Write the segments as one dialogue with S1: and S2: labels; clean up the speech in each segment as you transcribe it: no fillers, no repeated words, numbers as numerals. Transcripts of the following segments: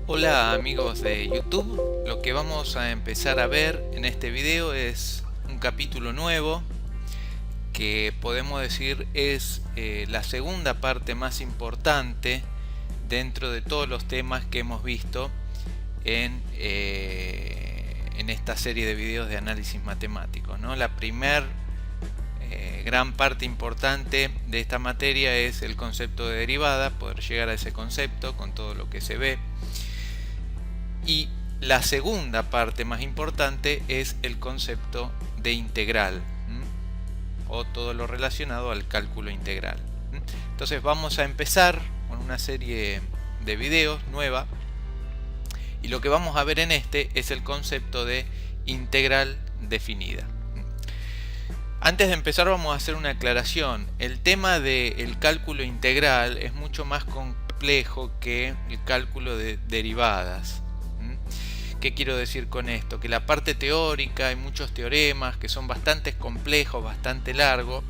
S1: Hola amigos de YouTube, lo que vamos a empezar a ver en este video es un capítulo nuevo que podemos decir es la segunda parte más importante dentro de todos los temas que hemos visto en esta serie de videos de análisis matemático, ¿no? La primer gran parte importante de esta materia es el concepto de derivada, poder llegar a ese concepto con todo lo que se ve. Y la segunda parte más importante es el concepto de integral, o todo lo relacionado al cálculo integral. Entonces vamos a empezar con una serie de videos nueva y lo que vamos a ver en este es el concepto de integral definida. Antes de empezar vamos a hacer una aclaración. El tema del cálculo integral es mucho más complejo que el cálculo de derivadas. ¿Qué quiero decir con esto? Que la parte teórica, hay muchos teoremas que son bastante complejos, bastante largos.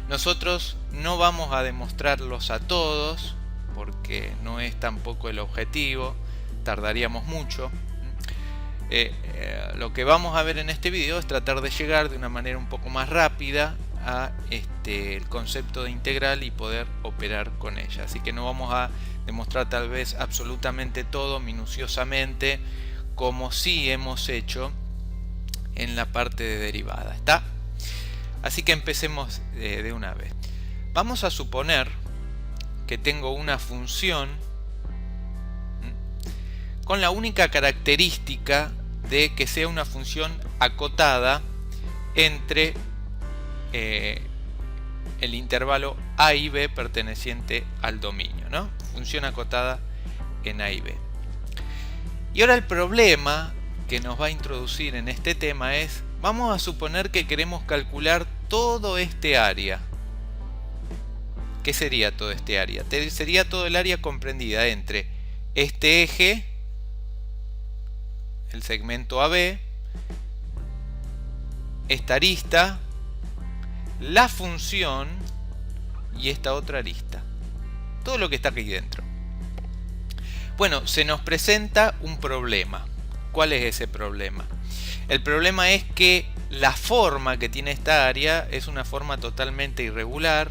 S1: Nosotros no vamos a demostrarlos a todos, porque no es tampoco el objetivo, tardaríamos mucho. Lo que vamos a ver en este video es tratar de llegar de una manera un poco más rápida a el concepto de integral y poder operar con ella. Así que no vamos a demostrar tal vez absolutamente todo minuciosamente, como sí hemos hecho en la parte de derivada. ¿Está? Así que empecemos de una vez. Vamos a suponer que tengo una función con la única característica de que sea una función acotada entre el intervalo a y b perteneciente al dominio, ¿no? Función acotada en a y b. Y ahora el problema que nos va a introducir en este tema es, vamos a suponer que queremos calcular todo este área. ¿Qué sería todo este área? Sería todo el área comprendida entre este eje, el segmento AB, esta arista, la función y esta otra arista. Todo lo que está aquí dentro. Bueno, se nos presenta un problema. ¿Cuál es ese problema? El problema es que la forma que tiene esta área es una forma totalmente irregular.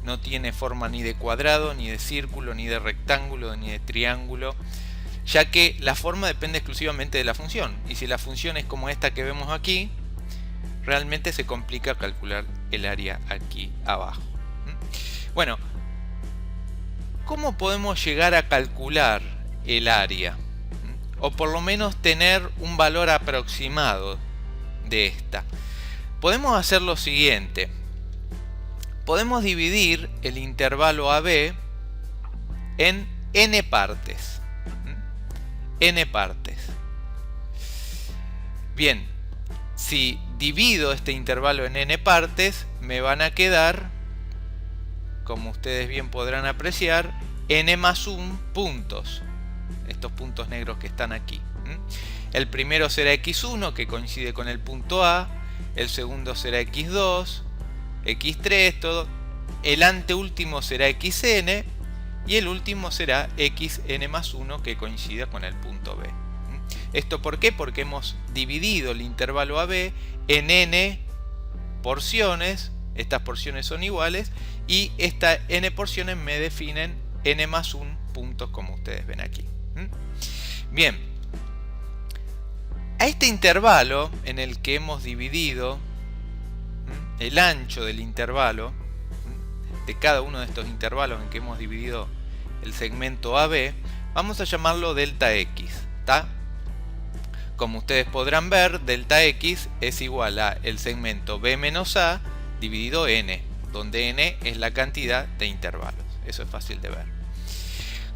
S1: No tiene forma ni de cuadrado, ni de círculo, ni de rectángulo, ni de triángulo, ya que la forma depende exclusivamente de la función. Y si la función es como esta que vemos aquí, realmente se complica calcular el área aquí abajo. Bueno, ¿cómo podemos llegar a calcular el área? O por lo menos tener un valor aproximado de esta. Podemos hacer lo siguiente. Podemos dividir el intervalo AB en n partes. N partes. Bien, si divido este intervalo en n partes, me van a quedar, como ustedes bien podrán apreciar, n más 1 puntos. Estos puntos negros que están aquí. El primero será x1, que coincide con el punto A. El segundo será x2, x3, todo. El anteúltimo será xn. Y el último será xn más 1, que coincida con el punto B. ¿Esto por qué? Porque hemos dividido el intervalo AB en n porciones. Estas porciones son iguales. Y estas n porciones me definen n más 1 puntos, como ustedes ven aquí. Bien, a este intervalo en el que hemos dividido el ancho del intervalo, de cada uno de estos intervalos en que hemos dividido el segmento AB, vamos a llamarlo delta X, ¿está? Como ustedes podrán ver, delta X es igual a el segmento B menos A dividido n, donde n es la cantidad de intervalos. Eso es fácil de ver.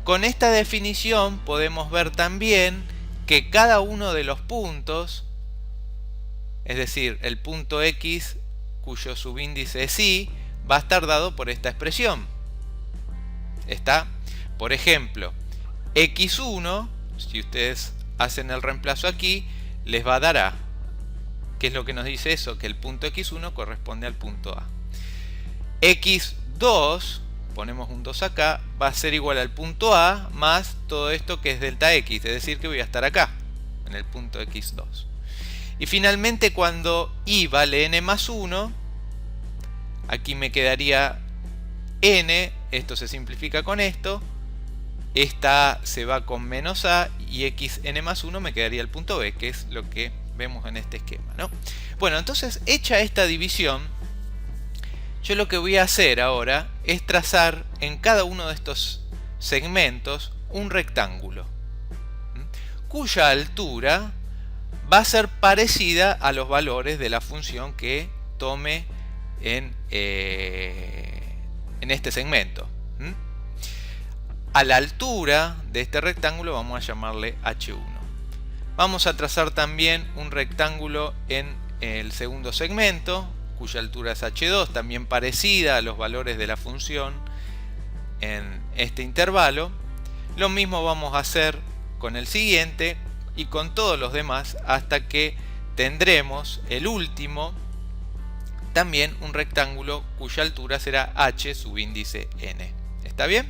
S1: Con esta definición podemos ver también que cada uno de los puntos, es decir, el punto X cuyo subíndice es y, va a estar dado por esta expresión. ¿Está? Por ejemplo, x1, si ustedes hacen el reemplazo aquí, les va a dar a. ¿Qué es lo que nos dice eso? Que el punto x1 corresponde al punto A. x2 ponemos un 2 acá, va a ser igual al punto A más todo esto que es delta x, es decir que voy a estar acá, en el punto x2. Y finalmente cuando i vale n más 1, aquí me quedaría n, esto se simplifica con esto, esta A se va con menos a y xn más 1 me quedaría el punto B, que es lo que vemos en este esquema, ¿no? Bueno, entonces hecha esta división, yo lo que voy a hacer ahora es trazar en cada uno de estos segmentos un rectángulo, cuya altura va a ser parecida a los valores de la función que tome en este segmento. A la altura de este rectángulo vamos a llamarle h1. Vamos a trazar también un rectángulo en el segundo segmento, cuya altura es h2, también parecida a los valores de la función en este intervalo. Lo mismo vamos a hacer con el siguiente y con todos los demás hasta que tendremos el último, también un rectángulo cuya altura será h subíndice n. ¿Está bien?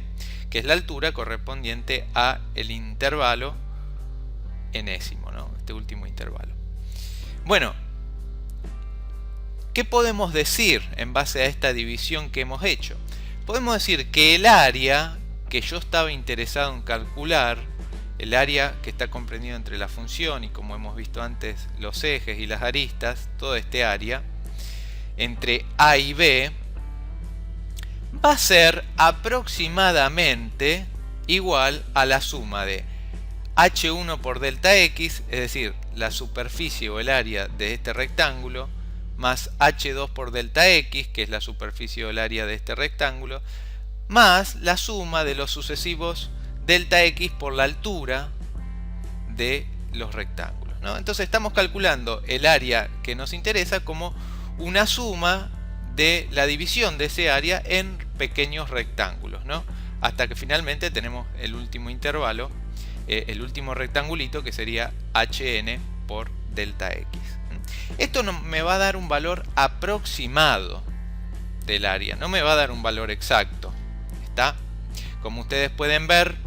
S1: Que es la altura correspondiente a el intervalo enésimo, ¿no? Este último intervalo. Bueno, ¿qué podemos decir en base a esta división que hemos hecho? Podemos decir que el área que yo estaba interesado en calcular, el área que está comprendido entre la función y, como hemos visto antes, los ejes y las aristas, todo este área entre A y B, va a ser aproximadamente igual a la suma de h1 por delta x, es decir, la superficie o el área de este rectángulo, más h2 por delta x, que es la superficie o el área de este rectángulo, más la suma de los sucesivos delta x por la altura de los rectángulos, ¿no? Entonces estamos calculando el área que nos interesa como una suma de la división de ese área en pequeños rectángulos, ¿no? Hasta que finalmente tenemos el último intervalo, el último rectangulito, que sería hn por delta x. Esto me va a dar un valor aproximado del área, no me va a dar un valor exacto. ¿Está? Como ustedes pueden ver,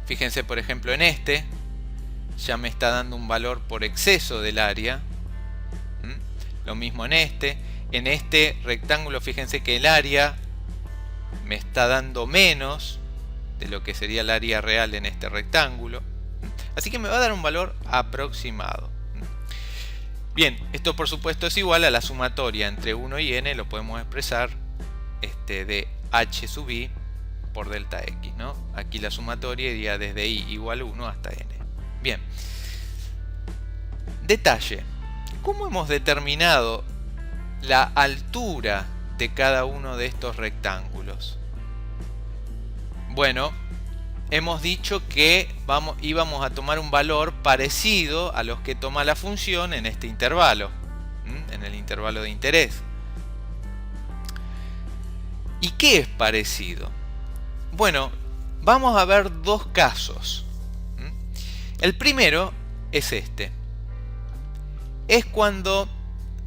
S1: fíjense por ejemplo en este, ya me está dando un valor por exceso del área. Lo mismo en este rectángulo, fíjense que el área me está dando menos de lo que sería el área real en este rectángulo. Así que me va a dar un valor aproximado. Bien, esto por supuesto es igual a la sumatoria entre 1 y n, lo podemos expresar de h sub i por delta x, ¿no? Aquí la sumatoria iría desde i igual 1 hasta n. Bien. Detalle. ¿Cómo hemos determinado la altura de cada uno de estos rectángulos? Bueno, hemos dicho que íbamos a tomar un valor parecido a los que toma la función en este intervalo, en el intervalo de interés. ¿Y qué es parecido? Bueno, vamos a ver dos casos. El primero es este. Es cuando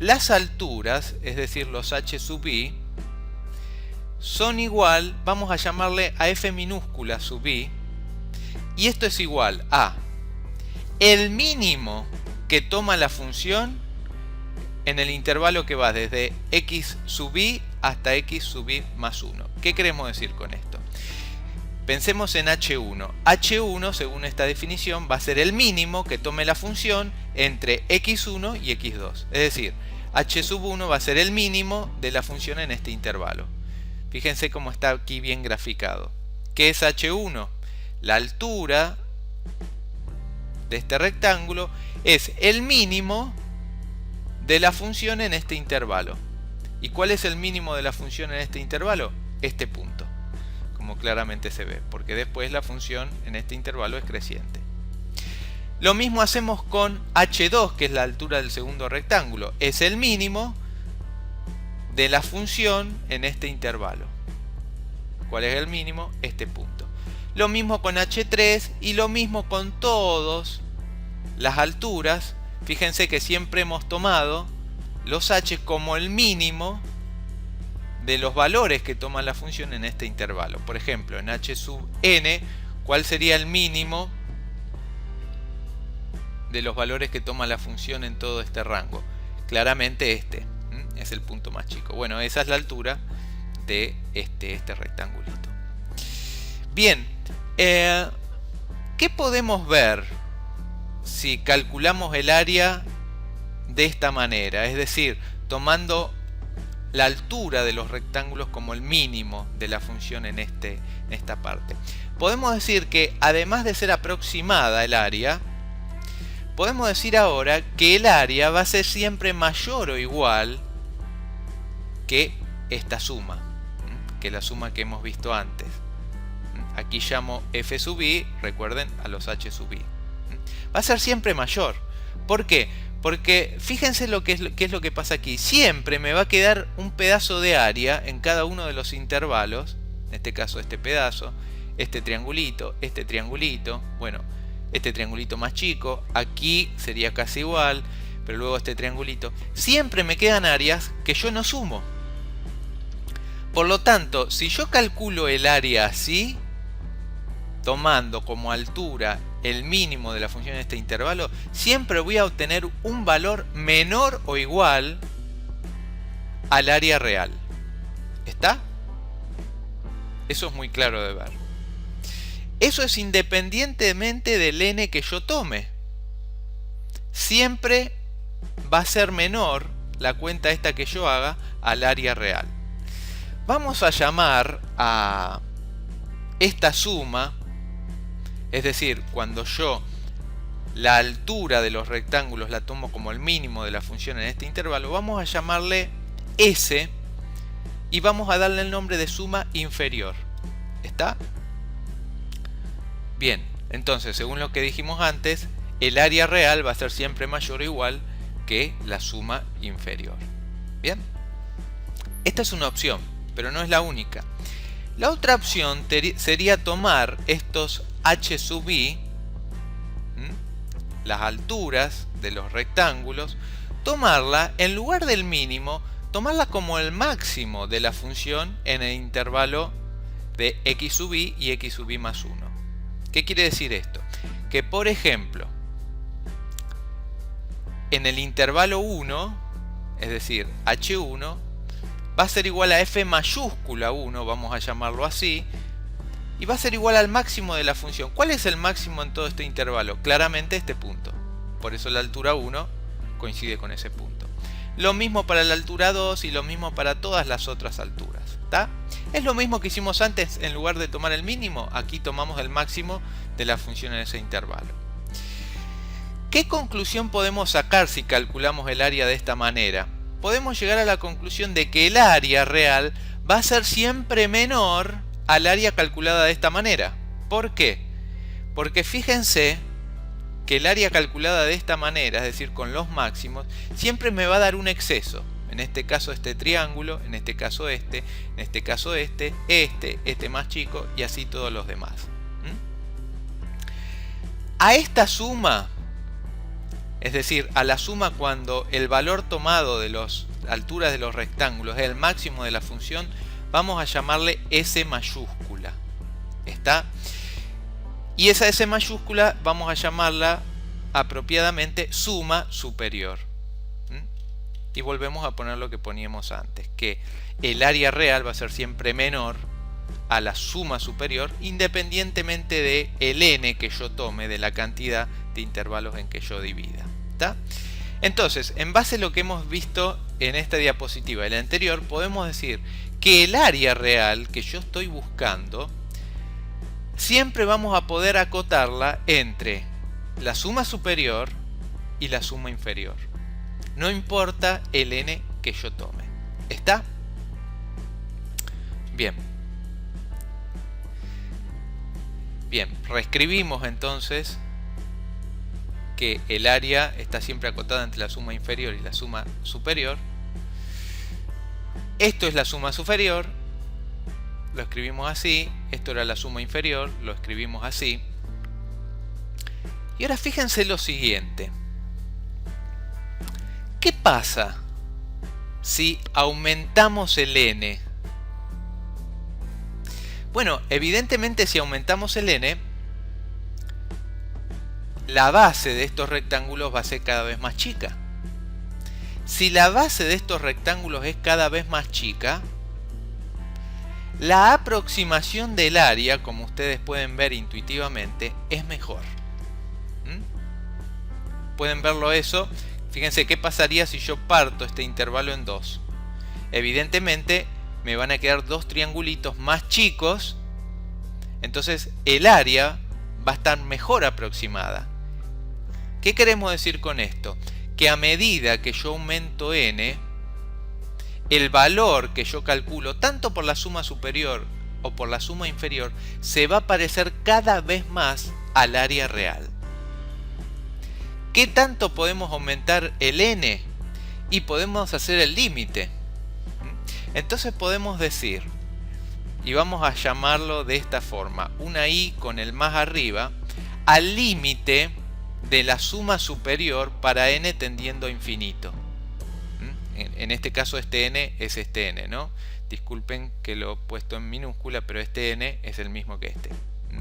S1: las alturas, es decir, los h sub i, son igual, vamos a llamarle a f minúscula sub i, y esto es igual a el mínimo que toma la función en el intervalo que va desde x sub i hasta x sub i más 1. ¿Qué queremos decir con esto? Pensemos en h1. h1, según esta definición, va a ser el mínimo que tome la función entre x1 y x2. Es decir, h sub 1 va a ser el mínimo de la función en este intervalo. Fíjense cómo está aquí bien graficado. ¿Qué es h1? La altura de este rectángulo es el mínimo de la función en este intervalo. ¿Y cuál es el mínimo de la función en este intervalo? Este punto, como claramente se ve, porque después la función en este intervalo es creciente. Lo mismo hacemos con h2, que es la altura del segundo rectángulo. Es el mínimo de la función en este intervalo. ¿Cuál es el mínimo? Este punto. Lo mismo con h3 y lo mismo con todas las alturas. Fíjense que siempre hemos tomado los h como el mínimo de los valores que toma la función en este intervalo. Por ejemplo, en h sub n, ¿cuál sería el mínimo de los valores que toma la función en todo este rango? Claramente este es el punto más chico. Bueno, esa es la altura de este rectangulito. Bien, ¿qué podemos ver si calculamos el área de esta manera? Es decir, tomando la altura de los rectángulos como el mínimo de la función en esta parte. Podemos decir que además de ser aproximada el área, podemos decir ahora que el área va a ser siempre mayor o igual que esta suma, que la suma que hemos visto antes. Aquí llamo f sub i, recuerden, a los h sub i. Va a ser siempre mayor. ¿Por qué? Porque fíjense qué es lo que pasa aquí. Siempre me va a quedar un pedazo de área en cada uno de los intervalos. En este caso este pedazo, este triangulito, bueno, este triangulito más chico. Aquí sería casi igual, pero luego este triangulito. Siempre me quedan áreas que yo no sumo. Por lo tanto, si yo calculo el área así, tomando como altura el mínimo de la función en este intervalo, siempre voy a obtener un valor menor o igual al área real. ¿Está? Eso es muy claro de ver. Eso es independientemente del n que yo tome. Siempre va a ser menor la cuenta esta que yo haga al área real. Vamos a llamar a esta suma, es decir, cuando yo la altura de los rectángulos la tomo como el mínimo de la función en este intervalo, vamos a llamarle S y vamos a darle el nombre de suma inferior. ¿Está? Bien, entonces, según lo que dijimos antes, el área real va a ser siempre mayor o igual que la suma inferior. Bien, esta es una opción, pero no es la única. La otra opción sería tomar estos h sub i, las alturas de los rectángulos, tomarla en lugar del mínimo, tomarla como el máximo de la función en el intervalo de x sub i y x sub i más 1. ¿Qué quiere decir esto? Que por ejemplo, en el intervalo 1, es decir, h1, va a ser igual a f mayúscula 1, vamos a llamarlo así, y va a ser igual al máximo de la función. ¿Cuál es el máximo en todo este intervalo? Claramente este punto. Por eso la altura 1 coincide con ese punto. Lo mismo para la altura 2 y lo mismo para todas las otras alturas. ¿Está? Es lo mismo que hicimos antes. En lugar de tomar el mínimo, aquí tomamos el máximo de la función en ese intervalo. ¿Qué conclusión podemos sacar si calculamos el área de esta manera? Podemos llegar a la conclusión de que el área real va a ser siempre menor al área calculada de esta manera. ¿Por qué? Porque fíjense que el área calculada de esta manera, es decir, con los máximos, siempre me va a dar un exceso. En este caso este triángulo, en este caso este, en este caso este más chico y así todos los demás. A esta suma, es decir, a la suma cuando el valor tomado de las alturas de los rectángulos es el máximo de la función, vamos a llamarle S mayúscula. ¿Está? Y esa S mayúscula vamos a llamarla apropiadamente suma superior. Y volvemos a poner lo que poníamos antes, que el área real va a ser siempre menor a la suma superior, independientemente de el n que yo tome, de la cantidad de intervalos en que yo divida. ¿Está? Entonces, en base a lo que hemos visto en esta diapositiva y la anterior, podemos decir que el área real que yo estoy buscando, siempre vamos a poder acotarla entre la suma superior y la suma inferior. No importa el n que yo tome. ¿Está? Bien. Bien, reescribimos entonces que el área está siempre acotada entre la suma inferior y la suma superior. Esto es la suma superior, lo escribimos así. Esto era la suma inferior, lo escribimos así. Y ahora fíjense lo siguiente. ¿Qué pasa si aumentamos el n Bueno, evidentemente si aumentamos el n, la base de estos rectángulos va a ser cada vez más chica. Si la base de estos rectángulos es cada vez más chica, la aproximación del área, como ustedes pueden ver intuitivamente, es mejor. Pueden verlo eso. Fíjense qué pasaría si yo parto este intervalo en dos. Evidentemente me van a quedar dos triangulitos más chicos. Entonces el área va a estar mejor aproximada. ¿Qué queremos decir con esto? Que a medida que yo aumento n, el valor que yo calculo, tanto por la suma superior o por la suma inferior, se va a parecer cada vez más al área real. ¿Qué tanto podemos aumentar el n? Y podemos hacer el límite. Entonces podemos decir, y vamos a llamarlo de esta forma, una i con el más arriba, al límite de la suma superior para n tendiendo a infinito. En este caso este n es este n, ¿no? Disculpen que lo he puesto en minúscula, pero este n es el mismo que este.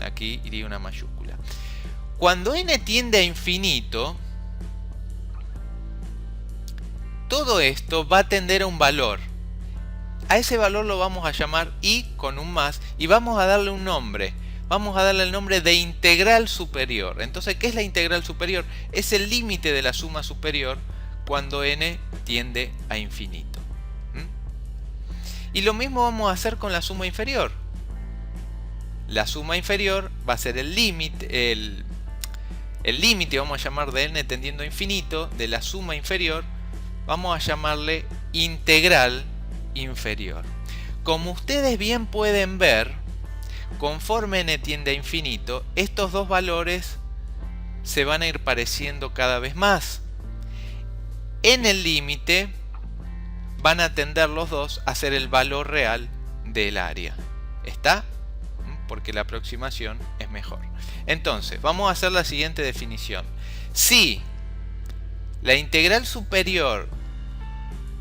S1: Aquí iría una mayúscula. Cuando n tiende a infinito, todo esto va a tender a un valor. A ese valor lo vamos a llamar i con un más y vamos a darle un nombre. Vamos a darle el nombre de integral superior. Entonces, ¿qué es la integral superior? Es el límite de la suma superior cuando n tiende a infinito. Y lo mismo vamos a hacer con la suma inferior. La suma inferior va a ser el límite, el límite, vamos a llamar de n tendiendo a infinito, de la suma inferior, vamos a llamarle integral inferior. Como ustedes bien pueden ver, conforme n tiende a infinito, estos dos valores se van a ir pareciendo cada vez más. En el límite van a tender los dos a ser el valor real del área. ¿Está? Porque la aproximación es mejor. Entonces, vamos a hacer la siguiente definición. Si la integral superior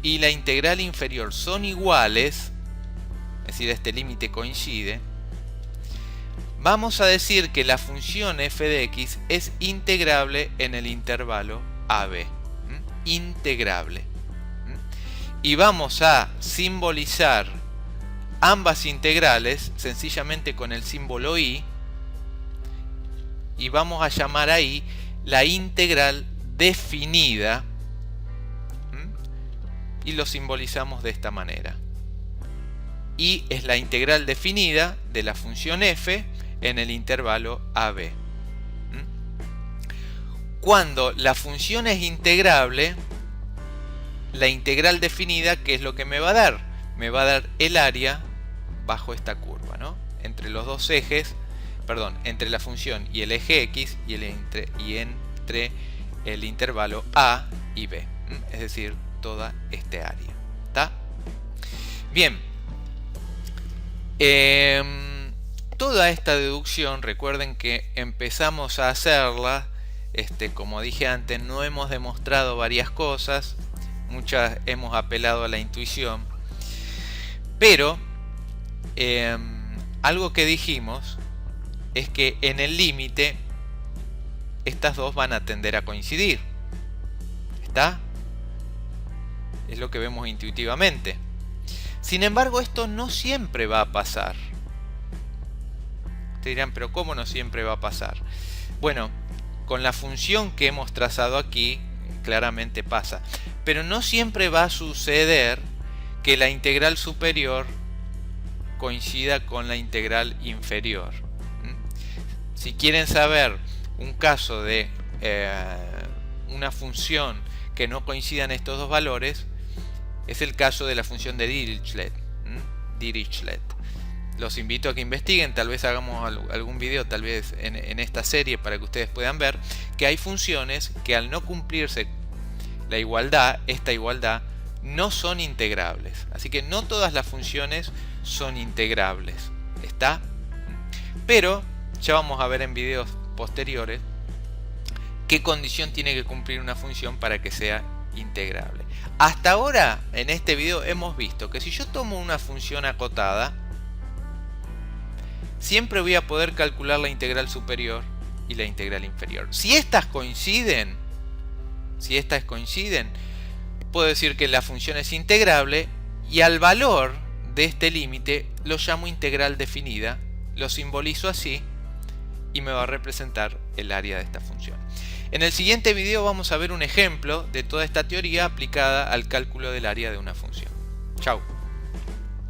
S1: y la integral inferior son iguales, es decir, este límite coincide, vamos a decir que la función f de x es integrable en el intervalo AB. Integrable. Y vamos a simbolizar ambas integrales sencillamente con el símbolo i, y vamos a llamar ahí la integral definida, y lo simbolizamos de esta manera. Y es la integral definida de la función f en el intervalo AB. Cuando la función es integrable, la integral definida, ¿qué es lo que me va a dar? Me va a dar el área bajo esta curva, ¿no? Entre los dos ejes, perdón, entre la función y el eje x y entre el intervalo A y B. Es decir, toda este área. ¿Está? Bien. Toda esta deducción, recuerden que empezamos a hacerla, como dije antes, no hemos demostrado varias cosas, muchas hemos apelado a la intuición, pero algo que dijimos es que en el límite estas dos van a tender a coincidir. ¿Está? Es lo que vemos intuitivamente. Sin embargo, esto no siempre va a pasar. Ustedes dirán, pero ¿cómo no siempre va a pasar? Bueno, con la función que hemos trazado aquí, claramente pasa. Pero no siempre va a suceder que la integral superior coincida con la integral inferior. Si quieren saber un caso de una función que no coincidan estos dos valores, es el caso de la función de Dirichlet. Los invito a que investiguen, tal vez hagamos algún video, tal vez en esta serie, para que ustedes puedan ver que hay funciones que al no cumplirse la igualdad, esta igualdad, no son integrables. Así que no todas las funciones son integrables. ¿Está? Pero ya vamos a ver en videos posteriores qué condición tiene que cumplir una función para que sea integrable. Hasta ahora, en este video, hemos visto que si yo tomo una función acotada, siempre voy a poder calcular la integral superior y la integral inferior. Si estas coinciden, puedo decir que la función es integrable y al valor de este límite lo llamo integral definida, lo simbolizo así y me va a representar el área de esta función. En el siguiente video vamos a ver un ejemplo de toda esta teoría aplicada al cálculo del área de una función. Chao.